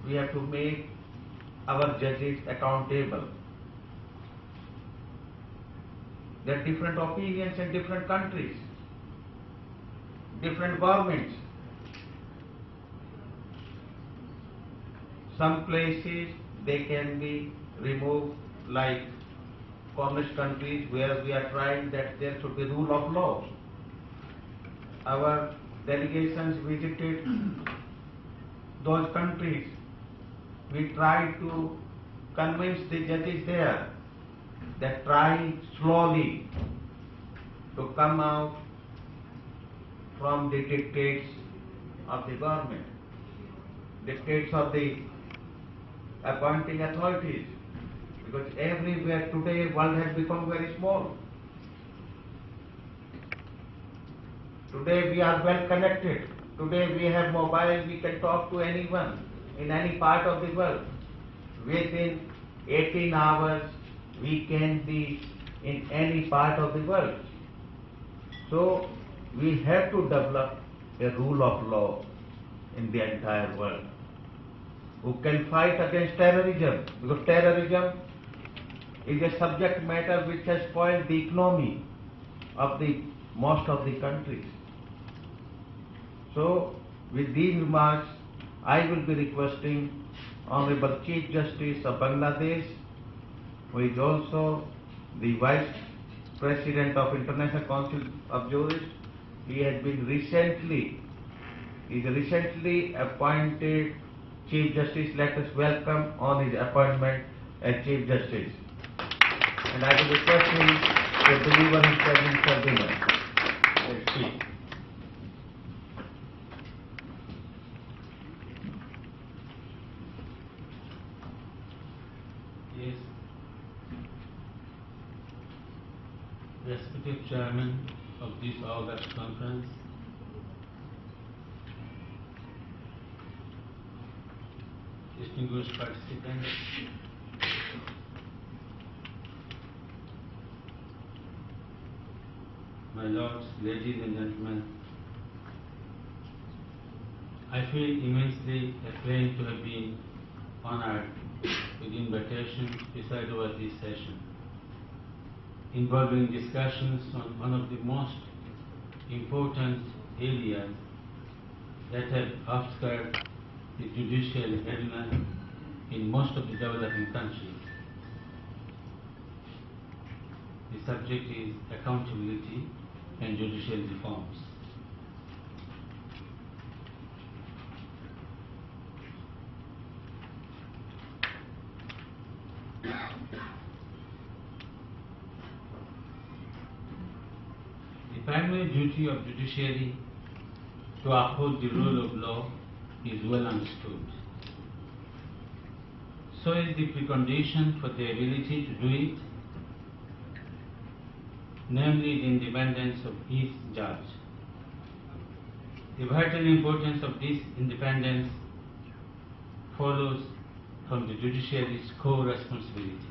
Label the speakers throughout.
Speaker 1: we have to make our judges accountable. There are different opinions in different countries, different governments. Some places they can be removed, like communist countries where we are trying that there should be rule of law. Our delegations visited those countries. We try to convince the judges there that try slowly to come out from the dictates of the government, dictates of the appointing authorities, because everywhere today world has become very small. Today we are well connected. Today we have mobile, we can talk to anyone in any part of the world. Within 18 hours we can be in any part of the world. So we have to develop a rule of law in the entire world who can fight against terrorism, because terrorism is a subject matter which has spoiled the economy of the most of the countries. So with these remarks, I will be requesting Honorable Chief Justice of Bangladesh, who is also the Vice President of International Council of Jurists. He has been recently appointed Chief Justice. Let us welcome on his appointment as Chief Justice. And I will request him to deliver his presence for dinner. Let's speak.
Speaker 2: Yes. Respected Chairman of this August conference, distinguished participants, my lords, ladies and gentlemen, I feel immensely acclaimed to have been honored with the invitation to preside over this session, involving discussions on one of the most important areas that have obscured the judicial arena in most of the developing countries. The subject is accountability and judicial reforms. The primary duty of judiciary to uphold the rule of law is well understood. So is the precondition for the ability to do it, namely the independence of each judge. The vital importance of this independence follows from the judiciary's core responsibility.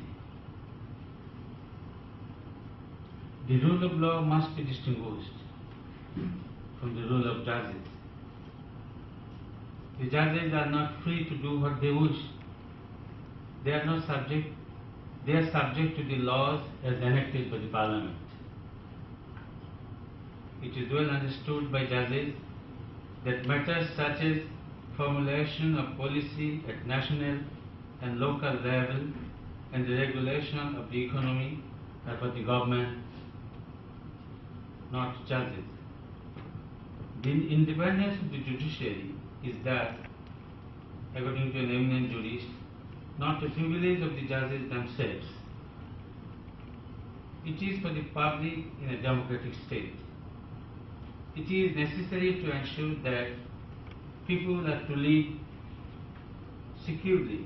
Speaker 2: The rule of law must be distinguished from the rule of judges. The judges are not free to do what they wish. They are subject to the laws as enacted by the Parliament. It is well understood by judges that matters such as formulation of policy at national and local level and the regulation of the economy are for the government, not judges. The independence of the judiciary is that, according to an eminent jurist, not a privilege of the judges themselves. It is for the public in a democratic state. It is necessary to ensure that people are to live securely,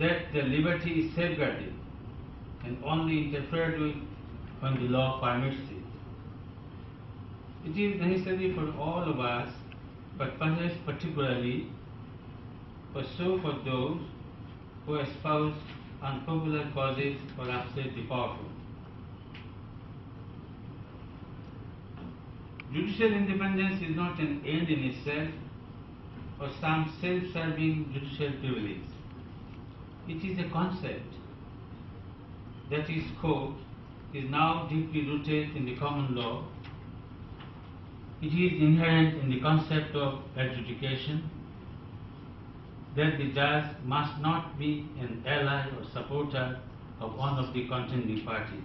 Speaker 2: that their liberty is safeguarded and only interfered with when the law permits it. It is necessary for all of us, but perhaps particularly for those who espouse unpopular causes or upset the powerful. Judicial independence is not an end in itself, or some self-serving judicial privilege. It is a concept that is code is now deeply rooted in the common law. It is inherent in the concept of adjudication that the judge must not be an ally or supporter of one of the contending parties.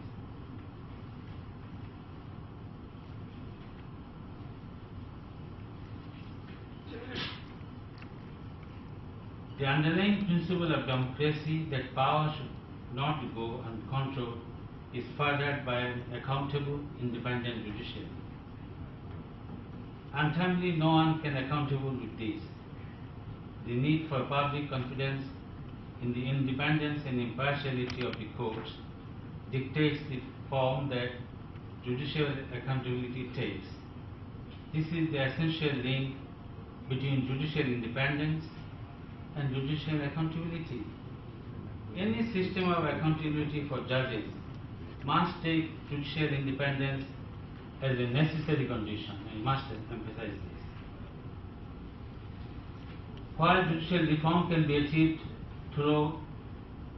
Speaker 2: The underlying principle of democracy that power should not go uncontrolled is furthered by an accountable, independent judiciary. Untimely, no one can accountable with this. The need for public confidence in the independence and impartiality of the courts dictates the form that judicial accountability takes. This is the essential link between judicial independence and judicial accountability. Any system of accountability for judges must take judicial independence as a necessary condition. I must emphasize this. While judicial reform can be achieved through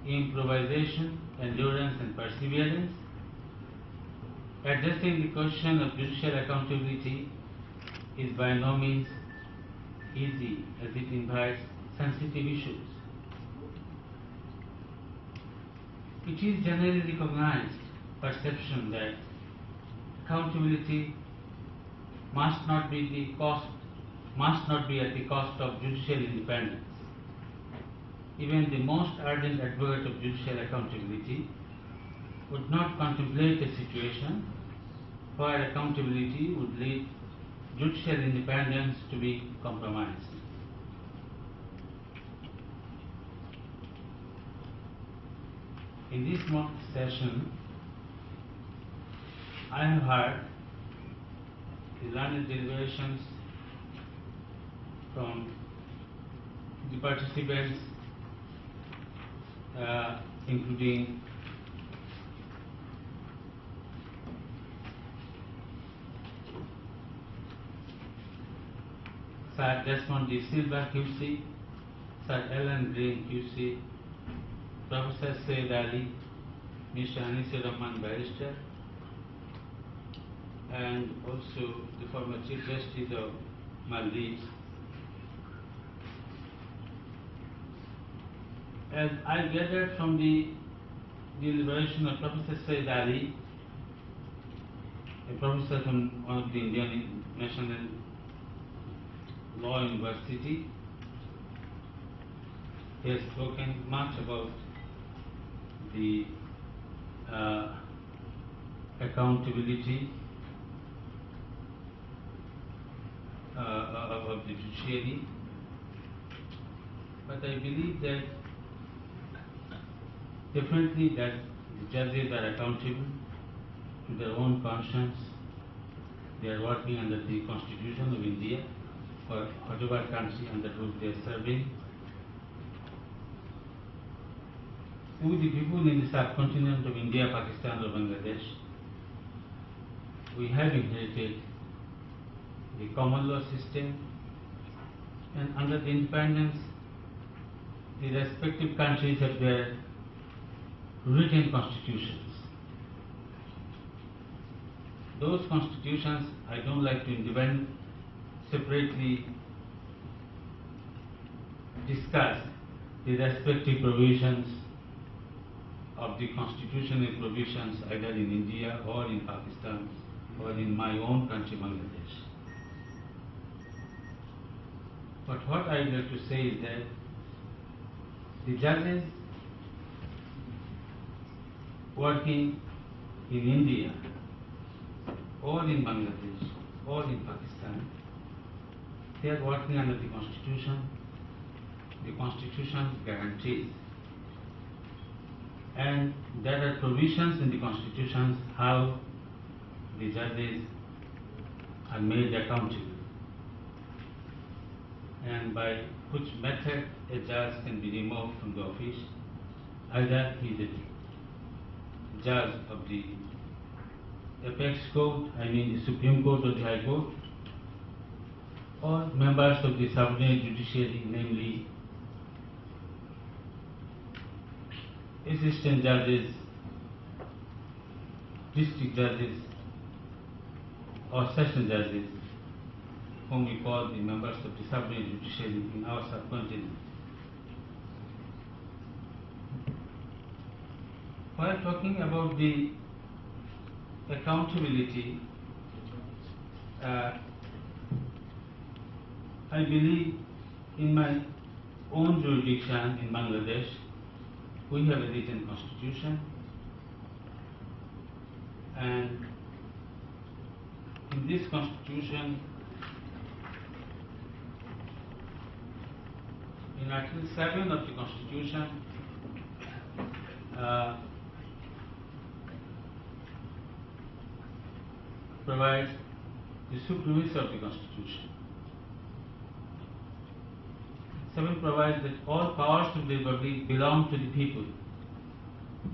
Speaker 2: improvisation, endurance and perseverance, addressing the question of judicial accountability is by no means easy, as it invites sensitive issues. It is generally recognized perception that accountability must not be at the cost of judicial independence. Even the most ardent advocate of judicial accountability would not contemplate a situation where accountability would lead judicial independence to be compromised. In this mock session, I have heard the learned deliberations from the participants, including Sir Desmond D. Silva, QC, Sir Alan Green, QC, Professor Said Ali, Mr. Anisur Rahman, Barrister, and also the former Chief Justice of Maldives. As I gathered from the deliberation of Professor Said Ali, a professor from one of the Indian National Law University, he has spoken much about the accountability of the judiciary, but I believe that definitely that the judges are accountable to their own conscience. They are working under the Constitution of India or whatever country under which they are serving. Who the people in the subcontinent of India, Pakistan or Bangladesh, we have inherited the common law system, and under the independence, the respective countries have their written constitutions. Those constitutions, I don't like to separately discuss the respective provisions of the constitutional provisions either in India or in Pakistan or in my own country, Bangladesh. But what I would like to say is that the judges working in India or in Bangladesh or in Pakistan, they are working under the Constitution. The Constitution guarantees, and there are provisions in the Constitution how the judges are made accountable, and by which method a judge can be removed from the office. Either he is a judge of the apex court, I mean the Supreme Court or the High Court, all members of the subordinate judiciary, namely assistant judges, district judges, or session judges, whom we call the members of the subordinate judiciary in our subcontinent. While talking about the accountability, I believe in my own jurisdiction in Bangladesh, we have a written constitution, and in this constitution, in Article 7 of the constitution, provides the supremacy of the constitution. 7 provides that all powers of the republic belong to the people,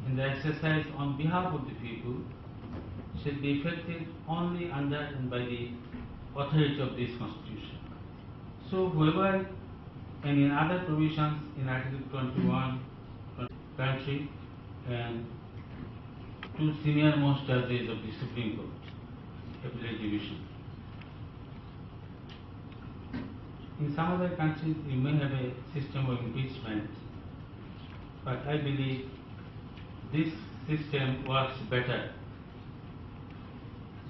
Speaker 2: and the exercise on behalf of the people shall be effected only under and by the authority of this constitution. So whoever, and in other provisions in Article 21, country and 2 senior most judges of the Supreme Court, Appellate Division. In some other countries, you may have a system of impeachment, but I believe this system works better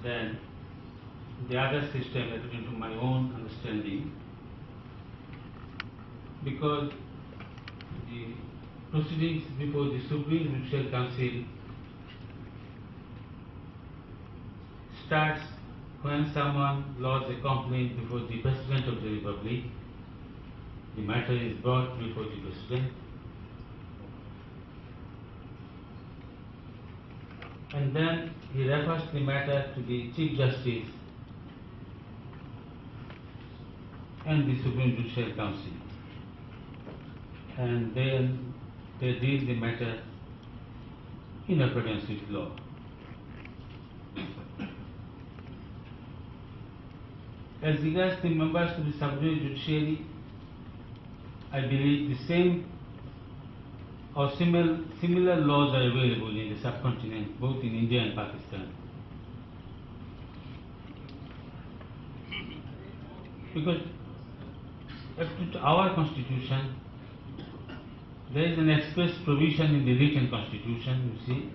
Speaker 2: than the other system according to my own understanding, because the proceedings before the Supreme Judicial Council starts when someone lodges a complaint before the President of the Republic. The matter is brought before the President, and then he refers the matter to the Chief Justice and the Supreme Judicial Council, and then they deal the matter in accordance with law. As regards the members of the subordinate judiciary, I believe the same or similar laws are available in the subcontinent, both in India and Pakistan. Because according to our constitution, there is an express provision in the written constitution. You see,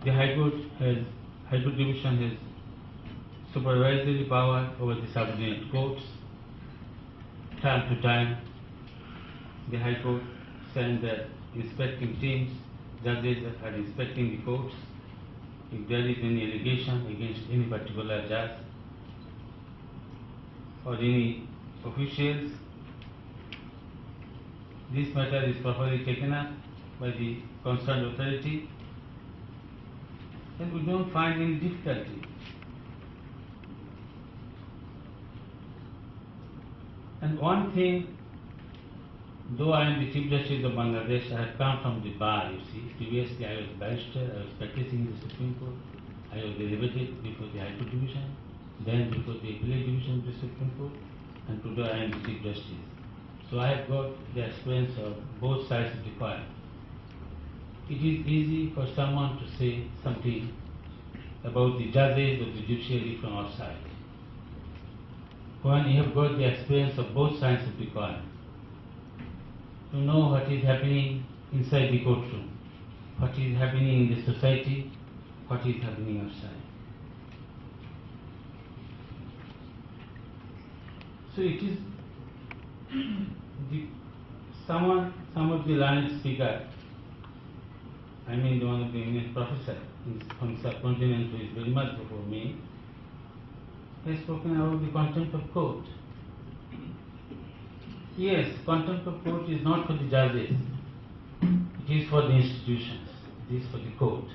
Speaker 2: the High Court Division has supervisory power over the subordinate courts. Time to time, the High Court sends their inspecting teams, judges that are inspecting the courts. If there is any allegation against any particular judge or any officials, this matter is properly taken up by the concerned authority, and we don't find any difficulty. And one thing, though I am the Chief Justice of Bangladesh, I have come from the bar, you see. Previously I was barrister, I was practicing in the Supreme Court, I was elevated before the High Court Division, then before the Appellate Division of the Supreme Court, and today I am the Chief Justice. So I have got the experience of both sides of the coin. It is easy for someone to say something about the judges of the judiciary from outside, when you have got the experience of both sides of the coin, to know what is happening inside the courtroom, what is happening in the society, what is happening outside. So it is some of the learned speaker, I mean one of the English professor from subcontinent who is very much before me, has spoken about the contempt of court. Yes, contempt of court is not for the judges, it is for the institutions, it is for the court.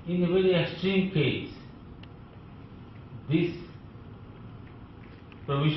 Speaker 2: In a very extreme case, this provision